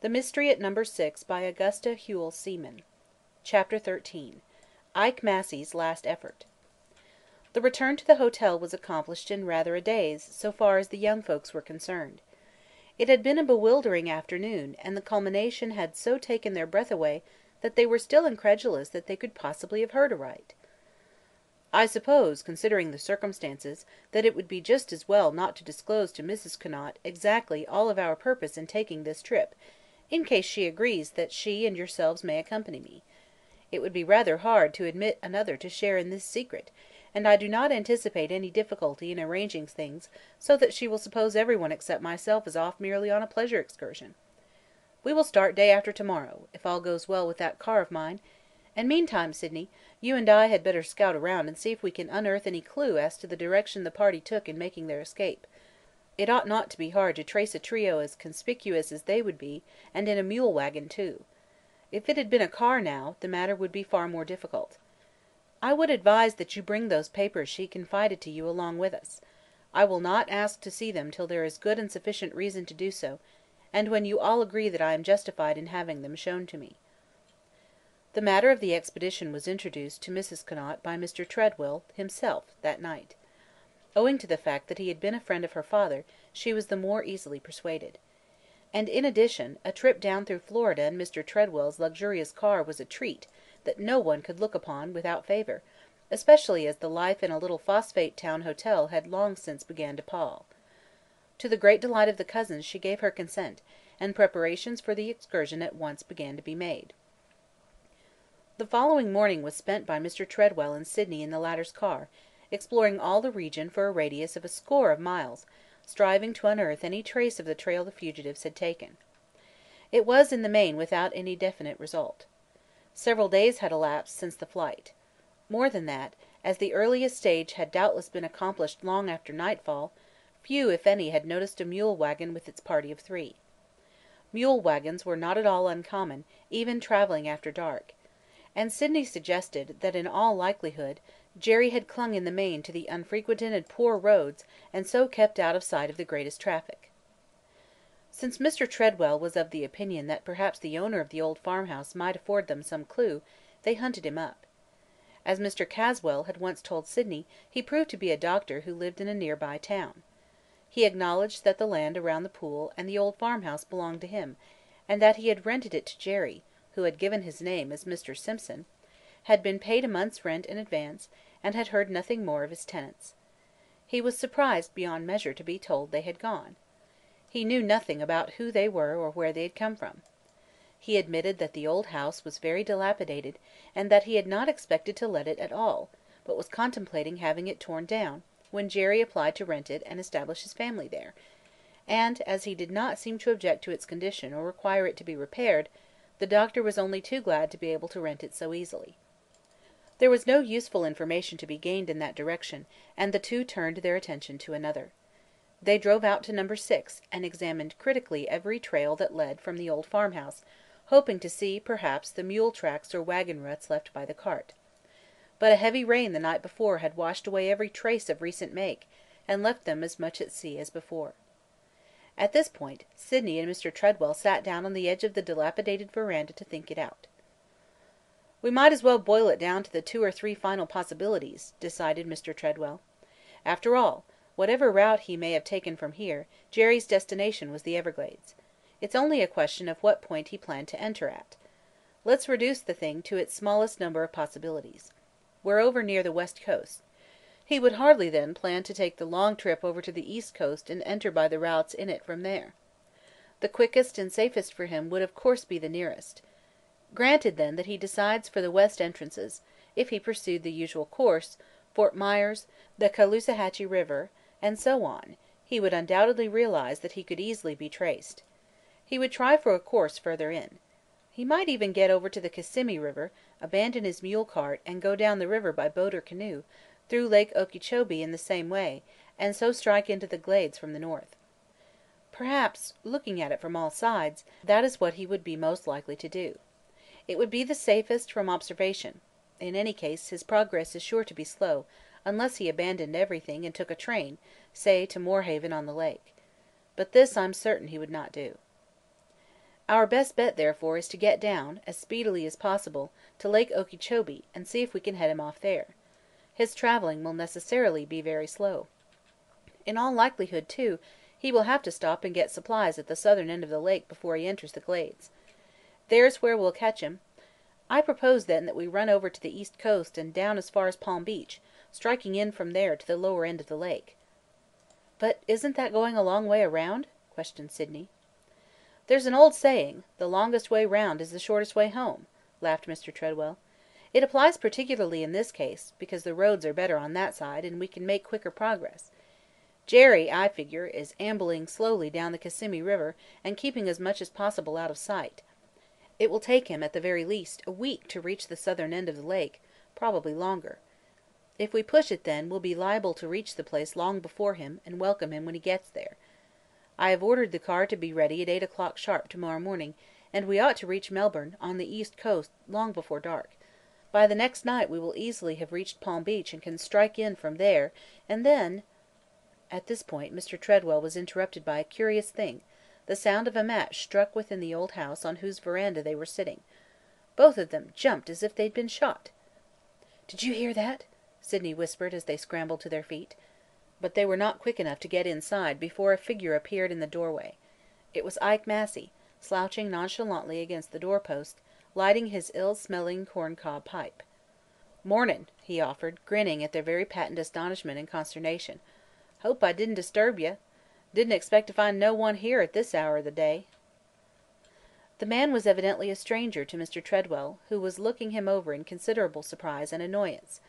The Mystery at Number 6 by Augusta Hewell Seaman. Chapter 13. Ike Massey's Last Effort. The return to the hotel was accomplished in rather a daze, so far as the young folks were concerned. It had been a bewildering afternoon, and the culmination had so taken their breath away that they were still incredulous that they could possibly have heard aright. "I suppose, considering the circumstances, that it would be just as well not to disclose to Mrs. Conant exactly all of our purpose in taking this trip, in case she agrees that she and yourselves may accompany me. It would be rather hard to admit another to share in this secret, and I do not anticipate any difficulty in arranging things so that she will suppose everyone except myself is off merely on a pleasure excursion. We will start day after tomorrow, if all goes well with that car of mine, and meantime, Sydney, you and I had better scout around and see if we can unearth any clue as to the direction the party took in making their escape. It ought not to be hard to trace a trio as conspicuous as they would be, and in a mule wagon, too. If it had been a car, now, the matter would be far more difficult. I would advise that you bring those papers she confided to you along with us. I will not ask to see them till there is good and sufficient reason to do so, and when you all agree that I am justified in having them shown to me." The matter of the expedition was introduced to Mrs. Conant by Mr. Tredwell himself that night. Owing to the fact that he had been a friend of her father, she was the more easily persuaded. And in addition, a trip down through Florida in Mr. Tredwell's luxurious car was a treat that no one could look upon without favour, especially as the life in a little phosphate town hotel had long since begun to pall. To the great delight of the cousins she gave her consent, and preparations for the excursion at once began to be made. The following morning was spent by Mr. Tredwell and Sydney in the latter's car, exploring all the region for a radius of a score of miles, striving to unearth any trace of the trail the fugitives had taken. It was, in the main, without any definite result. Several days had elapsed since the flight. More than that, as the earliest stage had doubtless been accomplished long after nightfall, few, if any, had noticed a mule wagon with its party of 3. Mule wagons were not at all uncommon, even travelling after dark, and Sydney suggested that in all likelihood Jerry had clung in the main to the unfrequented and poor roads and so kept out of sight of the greatest traffic. Since Mr. Tredwell was of the opinion that perhaps the owner of the old farmhouse might afford them some clue, they hunted him up. As Mr. Caswell had once told Sydney, he proved to be a doctor who lived in a nearby town. He acknowledged that the land around the pool and the old farmhouse belonged to him, and that he had rented it to Jerry, who had given his name as Mr. Simpson, had been paid a month's rent in advance, and had heard nothing more of his tenants. He was surprised beyond measure to be told they had gone. He knew nothing about who they were or where they had come from. He admitted that the old house was very dilapidated, and that he had not expected to let it at all, but was contemplating having it torn down, when Jerry applied to rent it and establish his family there, and, as he did not seem to object to its condition or require it to be repaired, the doctor was only too glad to be able to rent it so easily. There was no useful information to be gained in that direction, and the two turned their attention to another. They drove out to Number 6 and examined critically every trail that led from the old farmhouse, hoping to see, perhaps, the mule tracks or wagon ruts left by the cart. But a heavy rain the night before had washed away every trace of recent make, and left them as much at sea as before. At this point, Sydney and Mr. Tredwell sat down on the edge of the dilapidated veranda to think it out. "We might as well boil it down to the 2 or 3 final possibilities," decided Mr. Tredwell. "After all, whatever route he may have taken from here, Jerry's destination was the Everglades. It's only a question of what point he planned to enter at. Let's reduce the thing to its smallest number of possibilities. We're over near the west coast. He would hardly, then, plan to take the long trip over to the east coast and enter by the routes in it from there. The quickest and safest for him would of course be the nearest. Granted, then, that he decides for the west entrances, if he pursued the usual course, Fort Myers, the Caloosahatchee River, and so on, he would undoubtedly realize that he could easily be traced. He would try for a course further in. He might even get over to the Kissimmee River, abandon his mule cart, and go down the river by boat or canoe, through Lake Okeechobee in the same way, and so strike into the glades from the north. Perhaps, looking at it from all sides, that is what he would be most likely to do. It would be the safest from observation. In any case, his progress is sure to be slow, unless he abandoned everything and took a train, say to Moorhaven on the lake. But this I'm certain he would not do. Our best bet, therefore, is to get down, as speedily as possible, to Lake Okeechobee, and see if we can head him off there. His travelling will necessarily be very slow. In all likelihood, too, he will have to stop and get supplies at the southern end of the lake before he enters the glades. There's where we'll catch him. I propose, then, that we run over to the east coast and down as far as Palm Beach, striking in from there to the lower end of the lake." "But isn't that going a long way around?" questioned Sydney. "There's an old saying, 'The longest way round is the shortest way home,'" laughed Mr. Tredwell. "It applies particularly in this case, because the roads are better on that side and we can make quicker progress. Jerry, I figure, is ambling slowly down the Kissimmee River and keeping as much as possible out of sight. It will take him, at the very least, a week to reach the southern end of the lake, probably longer. If we push it, then, we'll be liable to reach the place long before him and welcome him when he gets there. I have ordered the car to be ready at 8 o'clock sharp tomorrow morning, and we ought to reach Melbourne, on the east coast, long before dark. By the next night we will easily have reached Palm Beach and can strike in from there, and then—" At this point Mr. Tredwell was interrupted by a curious thing, the sound of a match struck within the old house on whose veranda they were sitting. Both of them jumped as if they'd been shot. "Did you hear that?" Sydney whispered as they scrambled to their feet. But they were not quick enough to get inside before a figure appeared in the doorway. It was Ike Massey, slouching nonchalantly against the doorpost, lighting his ill-smelling corncob pipe. "Mornin'," he offered, grinning at their very patent astonishment and consternation. "Hope I didn't disturb you. Didn't expect to find no one here at this hour of the day." The man was evidently a stranger to Mr. Tredwell, who was looking him over in considerable surprise and annoyance.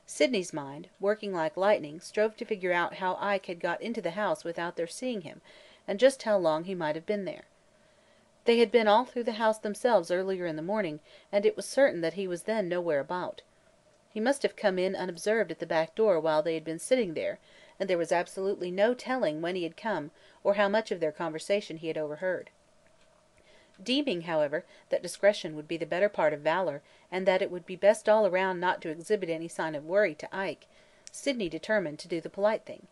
Sydney's mind, working like lightning, strove to figure out how Ike had got into the house without their seeing him, and just how long he might have been there. They had been all through the house themselves earlier in the morning, and it was certain that he was then nowhere about. He must have come in unobserved at the back door while they had been sitting there, and there was absolutely no telling when he had come or how much of their conversation he had overheard. Deeming, however, that discretion would be the better part of valor, and that it would be best all around not to exhibit any sign of worry to Ike, Sydney determined to do the polite thing.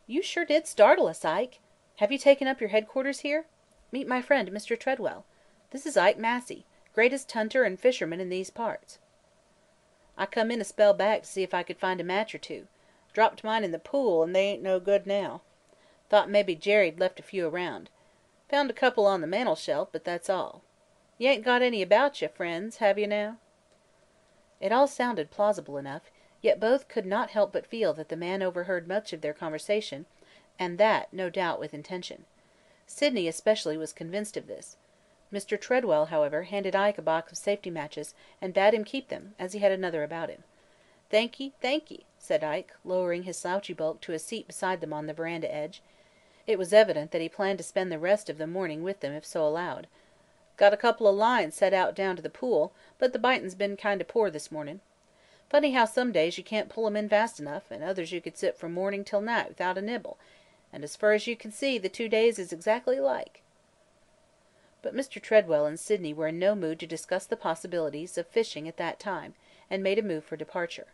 "You sure did startle us, Ike. Have you taken up your headquarters here? Meet my friend, Mr. Tredwell. This is Ike Massey, greatest hunter and fisherman in these parts." "I come in a spell back to see if I could find a match or two. Dropped mine in the pool, and they ain't no good now. Thought mebbe Jerry'd left a few around. Found a couple on the mantel shelf, but that's all. You ain't got any about you, friends, have you now?" It all sounded plausible enough, yet both could not help but feel that the man overheard much of their conversation, and that, no doubt, with intention. Sydney especially was convinced of this. Mr. Tredwell, however, handed Ike a box of safety matches and bade him keep them, as he had another about him. Thank ye," said Ike, lowering his slouchy bulk to a seat beside them on the veranda edge. It was evident that he planned to spend the rest of the morning with them if so allowed. "Got a couple o' lines set out down to the pool, but the bitin's been kind o' poor this morning. Funny how some days you can't pull 'em in fast enough, and others you could sit from morning till night without a nibble, and as fur as you can see the 2 days is exactly alike." But Mr. Tredwell and Sydney were in no mood to discuss the possibilities of fishing at that time, and made a move for departure.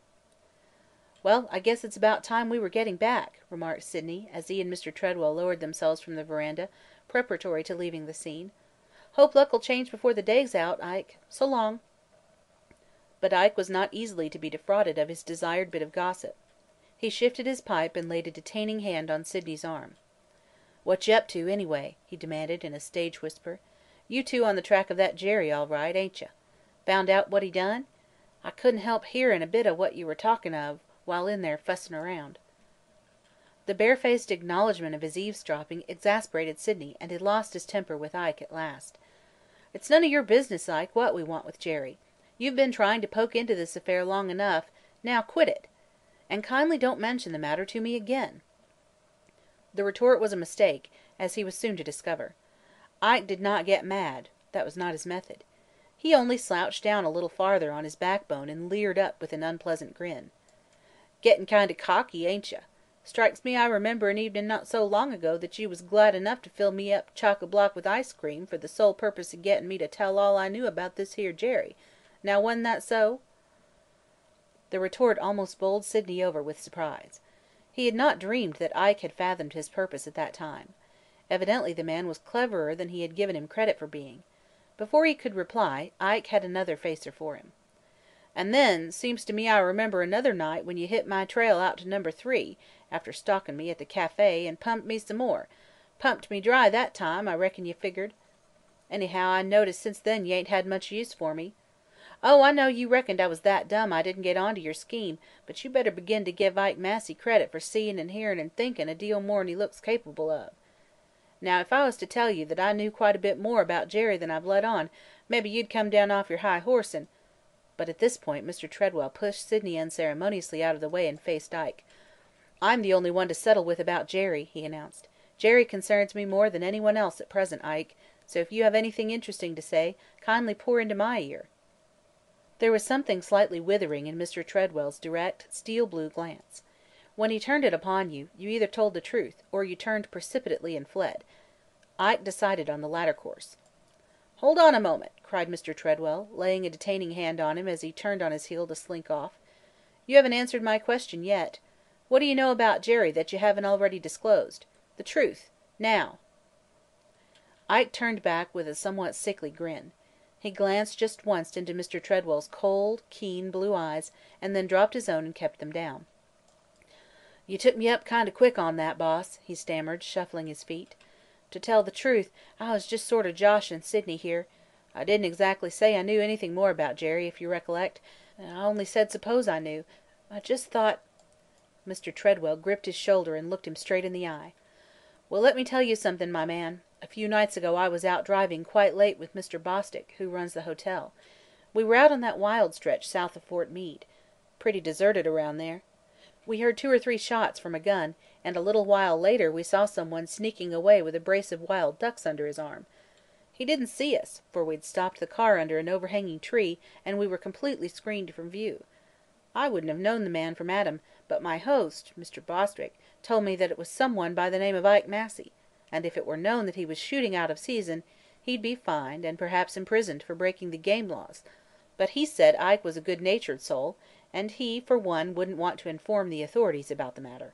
"Well, I guess it's about time we were getting back," remarked Sydney, as he and Mr. Tredwell lowered themselves from the veranda, preparatory to leaving the scene. "Hope luck'll change before the day's out, Ike. So long." But Ike was not easily to be defrauded of his desired bit of gossip. He shifted his pipe and laid a detaining hand on Sydney's arm. "What you up to, anyway?" he demanded in a stage whisper. "You two on the track of that Jerry, all right, ain't you? Found out what he done? I couldn't help hearin' a bit o' what you were talkin' of while in there fussin' around." The barefaced acknowledgment of his eavesdropping exasperated Sydney, and he lost his temper with Ike at last. "It's none o' your business, Ike, what we want with Jerry. You've been trying to poke into this affair long enough. Now quit it! And kindly don't mention the matter to me again." The retort was a mistake, as he was soon to discover. Ike did not get mad; that was not his method. He only slouched down a little farther on his backbone and leered up with an unpleasant grin. "Gettin' kind o' cocky, ain't you? Strikes me I remember an evening not so long ago that you was glad enough to fill me up chock-a-block with ice cream for the sole purpose of gettin' me to tell all I knew about this here Jerry. Now wasn't that so?" The retort almost bowled Sydney over with surprise. He had not dreamed that Ike had fathomed his purpose at that time. Evidently the man was cleverer than he had given him credit for being. Before he could reply, Ike had another facer for him. "And then, seems to me I remember another night when you hit my trail out to Number 3, after stalkin' me at the café, and pumped me some more. Pumped me dry that time, I reckon you figgered. Anyhow, I noticed since then you ain't had much use for me. Oh, I know you reckoned I was that dumb I didn't get onto your scheme, but you better begin to give Ike Massey credit for seein' and hearin' and thinkin' a deal more'n he looks capable of. Now, if I was to tell you that I knew quite a bit more about Jerry than I've let on, mebbe you'd come down off your high horse and—" But at this point Mr. Tredwell pushed Sydney unceremoniously out of the way and faced Ike. "I'm the only one to settle with about Jerry," he announced. "Jerry concerns me more than anyone else at present, Ike, so if you have anything interesting to say, kindly pour into my ear." There was something slightly withering in Mr. Tredwell's direct, steel blue glance. When he turned it upon you, you either told the truth, or you turned precipitately and fled. Ike decided on the latter course. "Hold on a moment!" cried Mr. Tredwell, laying a detaining hand on him as he turned on his heel to slink off. "You haven't answered my question yet. What do you know about Jerry that you haven't already disclosed? The truth! Now!" Ike turned back with a somewhat sickly grin. He glanced just once into Mr. Tredwell's cold, keen blue eyes and then dropped his own and kept them down. "You took me up kind of quick on that, boss," he stammered, shuffling his feet. "To tell the truth, I was just sort of joshin' Sydney here. I didn't exactly say I knew anything more about Jerry, if you recollect. I only said suppose I knew. I just thought—" Mr. Tredwell gripped his shoulder and looked him straight in the eye. "Well, let me tell you something, my man. A few nights ago I was out driving quite late with Mr. Bostwick, who runs the hotel. We were out on that wild stretch south of Fort Meade. Pretty deserted around there. We heard 2 or 3 shots from a gun, and a little while later we saw someone sneaking away with a brace of wild ducks under his arm. He didn't see us, for we'd stopped the car under an overhanging tree and we were completely screened from view. I wouldn't have known the man from Adam, but my host, Mr. Bostwick, told me that it was someone by the name of Ike Massey, and if it were known that he was shooting out of season, he'd be fined and perhaps imprisoned for breaking the game laws. But he said Ike was a good-natured soul, and he, for one, wouldn't want to inform the authorities about the matter.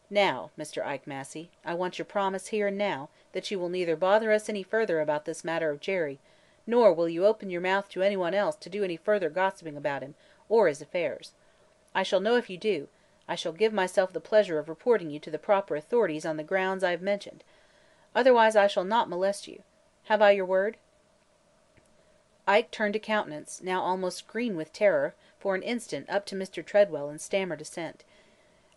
Now, Mr. Ike Massey, I want your promise here and now that you will neither bother us any further about this matter of Jerry, nor will you open your mouth to anyone else to do any further gossiping about him, or his affairs. I shall know if you do. I shall give myself the pleasure of reporting you to the proper authorities on the grounds I have mentioned. Otherwise I shall not molest you. Have I your word?" Ike turned a countenance, now almost green with terror, for an instant up to Mr. Tredwell and stammered assent.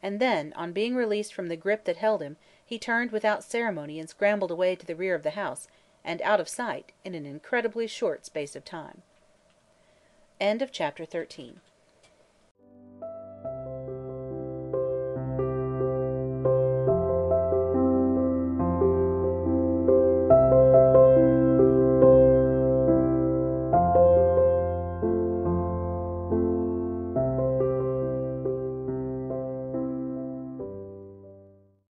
And then, on being released from the grip that held him, he turned without ceremony and scrambled away to the rear of the house, and out of sight in an incredibly short space of time. Chapter 14